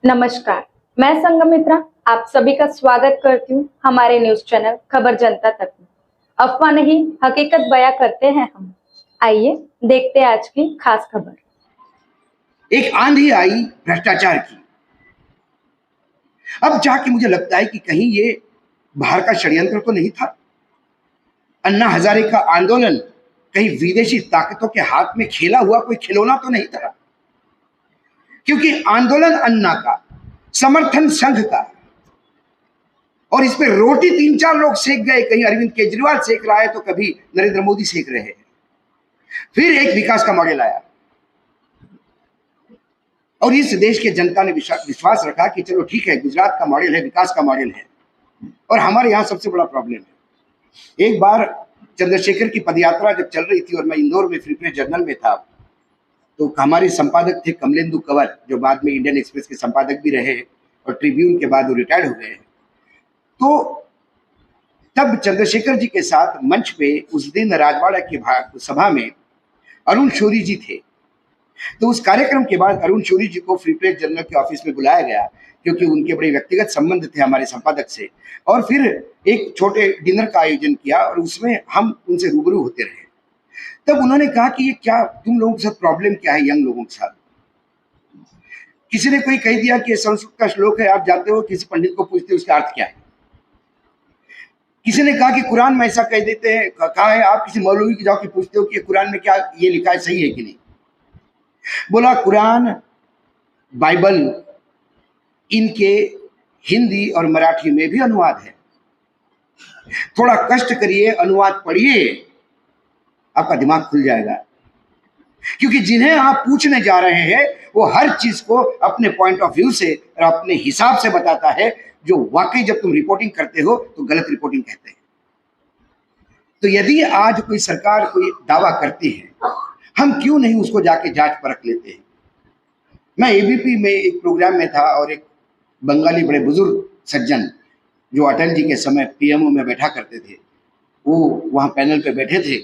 नमस्कार, मैं संगमित्रा आप सभी का स्वागत करती हूँ हमारे न्यूज चैनल खबर जनता तक में। अफवाह नहीं, हकीकत बयां करते हैं हम। आइए देखते हैं आज की खास खबर। एक आंधी आई भ्रष्टाचार की। अब जाके मुझे लगता है कि कहीं ये बाहर का षड्यंत्र तो नहीं था। अन्ना हजारे का आंदोलन कहीं विदेशी ताकतों के हाथ में खेला हुआ कोई खिलौना तो नहीं था, क्योंकि आंदोलन अन्ना का, समर्थन संघ का, और इस पे रोटी 3-4 लोग सेक गए। कहीं अरविंद केजरीवाल सेक रहा है तो कभी नरेंद्र मोदी सेक रहे हैं। फिर एक विकास का मॉडल आया और इस देश के जनता ने विश्वास रखा कि चलो ठीक है, गुजरात का मॉडल है, विकास का मॉडल है। और हमारे यहाँ सबसे बड़ा प्रॉब्लम है, एक बार चंद्रशेखर की पदयात्रा जब चल रही थी और मैं इंदौर में फ्री प्रेस जर्नल में था, तो हमारे संपादक थे कमलेंदु कंवर, जो बाद में इंडियन एक्सप्रेस के संपादक भी रहे और ट्रिब्यून के बाद वो रिटायर्ड हो गए। तो तब चंद्रशेखर जी के साथ मंच पे उस दिन राजवाड़ा की सभा में अरुण शौरी जी थे। तो उस कार्यक्रम के बाद अरुण शौरी जी को फ्री प्रेस जर्नल के ऑफिस में बुलाया गया, क्योंकि उनके बड़े व्यक्तिगत संबंध थे हमारे संपादक से। और फिर एक छोटे डिनर का आयोजन किया और उसमें हम उनसे रूबरू होते रहे। तब उन्होंने कहा कि ये क्या तुम लोगों के साथ प्रॉब्लम क्या है, यंग लोगों के साथ। किसी ने कोई कह दिया कि संस्कृत का श्लोक है, आप जानते हो, किसी पंडित को पूछते उसका अर्थ क्या है। किसी ने कहा कि कुरान में ऐसा कह देते हैं, कहा है, आप किसी मौलवी की जाओ कि पूछते हो कि कुरान में क्या ये लिखा है, सही है कि नहीं। बोला कुरान, बाइबल, इनके हिंदी और मराठी में भी अनुवाद है। थोड़ा कष्ट करिए, अनुवाद पढ़िए, आपका दिमाग खुल जाएगा। क्योंकि जिन्हें आप पूछने जा रहे हैं वो हर चीज को अपने पॉइंट ऑफ व्यू से और अपने हिसाब से बताता है, जो वाकई जब तुम रिपोर्टिंग करते हो तो गलत रिपोर्टिंग कहते हैं। तो यदि आज कोई सरकार कोई दावा करती है, हम क्यों नहीं उसको जाके जांच परख लेते हैं। मैं एबीपी में एक प्रोग्राम में था और एक बंगाली बड़े बुजुर्ग सज्जन जो अटल जी के समय पीएमओ में बैठा करते थे, वो वहाँ पैनल पे बैठे थे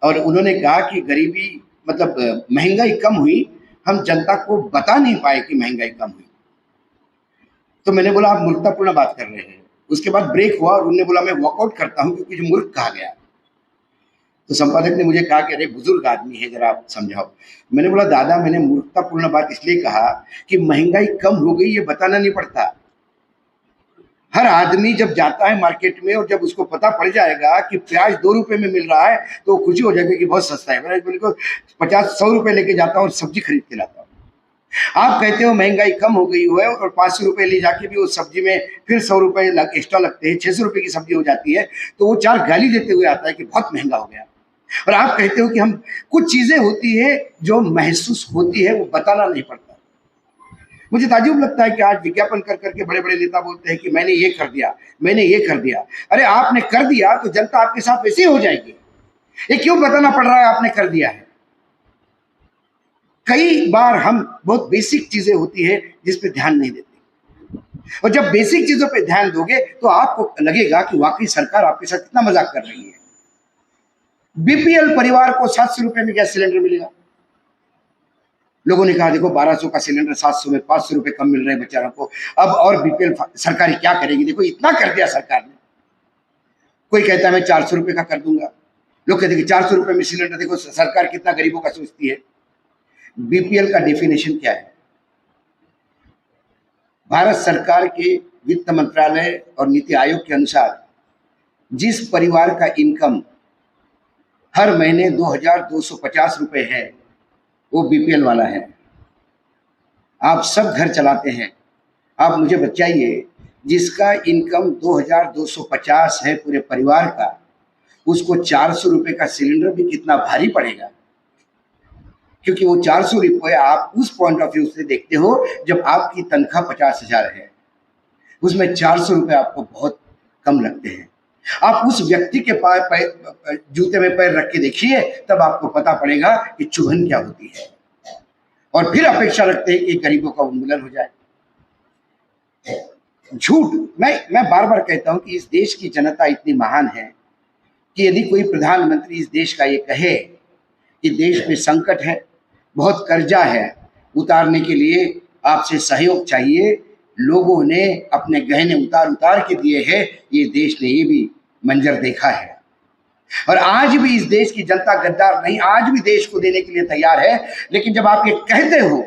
और उन्होंने कहा कि गरीबी मतलब महंगाई कम हुई, हम जनता को बता नहीं पाए कि महंगाई कम हुई। तो मैंने बोला आप मूर्खतापूर्ण बात कर रहे हैं। उसके बाद ब्रेक हुआ और उन्होंने बोला मैं वॉकआउट करता हूँ क्योंकि जो मूर्ख कहा गया। तो संपादक ने मुझे कहा कि अरे बुजुर्ग आदमी है, जरा आप समझाओ। मैंने बोला दादा, मैंने मूर्खतापूर्ण बात इसलिए कहा कि महंगाई कम हो गई ये बताना नहीं पड़ता। हर आदमी जब जाता है मार्केट में और जब उसको पता पड़ जाएगा कि प्याज 2 रुपए में मिल रहा है तो खुशी हो जाएगी कि बहुत सस्ता है। मैं बोले को 50-100 रुपए लेके जाता हूँ और सब्जी खरीद के लाता हूँ। आप कहते हो महंगाई कम हो गई है और 500 रुपए ले जाके भी उस सब्जी में फिर 100 रुपए एक्स्ट्रा लगते हैं, 600 रुपए की सब्जी हो जाती है, तो वो 4 गाली देते हुए आता है कि बहुत महंगा हो गया। और आप कहते हो कि हम कुछ चीजें होती है जो महसूस होती है, वो बताना नहीं पड़ता। मुझे ताज्जुब लगता है कि आज विज्ञापन कर करके बड़े बड़े नेता बोलते हैं कि मैंने ये कर दिया, मैंने ये कर दिया। अरे आपने कर दिया तो जनता आपके साथ वैसे ही हो जाएगी। ये क्यों बताना पड़ रहा है आपने कर दिया है। कई बार हम बहुत बेसिक चीजें होती है जिस पे ध्यान नहीं देते, और जब बेसिक चीजों पे ध्यान दोगे तो आपको लगेगा कि वाकई सरकार आपके साथ कितना मजाक कर रही है। बीपीएल परिवार को 700 रुपए में गैस सिलेंडर मिलेगा। लोगों ने कहा देखो 1200 का सिलेंडर 700 में 500 रुपए कम मिल रहे हैं बेचारों को, अब और बीपीएल सरकार क्या करेगी। देखो इतना कर दिया सरकार ने। कोई कहता है मैं 400 रुपए का कर दूंगा, लोग कहते हैं कि 400 रुपए में सिलेंडर। देखो सरकार कितना गरीबों का सोचती है। बीपीएल का डेफिनेशन क्या है। भारत सरकार के वित्त मंत्रालय और नीति आयोग के अनुसार जिस परिवार का इनकम हर महीने 2250 रुपए है वो बीपीएल वाला है। आप सब घर चलाते हैं, आप मुझे बताइए जिसका इनकम 2250 है पूरे परिवार का, उसको 400 रुपए का सिलेंडर भी कितना भारी पड़ेगा। क्योंकि वो 400 रुपए आप उस पॉइंट ऑफ व्यू से देखते हो जब आपकी तनख्वाह 50,000 है, उसमें 400 रुपए आपको बहुत कम लगते हैं। आप उस व्यक्ति के जूते में पैर रख के देखिए, तब आपको पता पड़ेगा कि चुभन क्या होती है। और फिर अपेक्षा रखते हैं कि गरीबों का उन्मूलन हो जाए। झूठ। मैं बार बार कहता हूं कि इस देश की जनता इतनी महान है कि यदि कोई प्रधानमंत्री इस देश का ये कहे कि देश में संकट है, बहुत कर्जा है, उतारने के लिए आपसे सहयोग चाहिए। लोगों ने अपने गहने उतार उतार के दिए हैं, ये देश ने ये भी मंजर देखा है। और आज भी इस देश की जनता गद्दार नहीं, आज भी देश को देने के लिए तैयार है। लेकिन जब आप ये कहते हो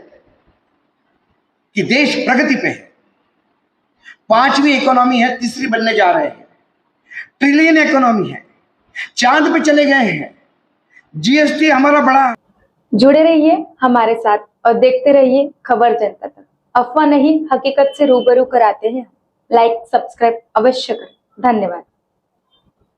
कि देश प्रगति पे है, 5वीं इकोनॉमी है, 3री बनने जा रहे हैं, ट्रिलियन इकोनॉमी है, चांद पे चले गए हैं, जीएसटी हमारा बड़ा। जुड़े रहिए हमारे साथ और देखते रहिए खबर जनता तक। अफवाह नहीं, हकीकत से रूबरू कराते हैं। लाइक सब्सक्राइब अवश्य करें। धन्यवाद।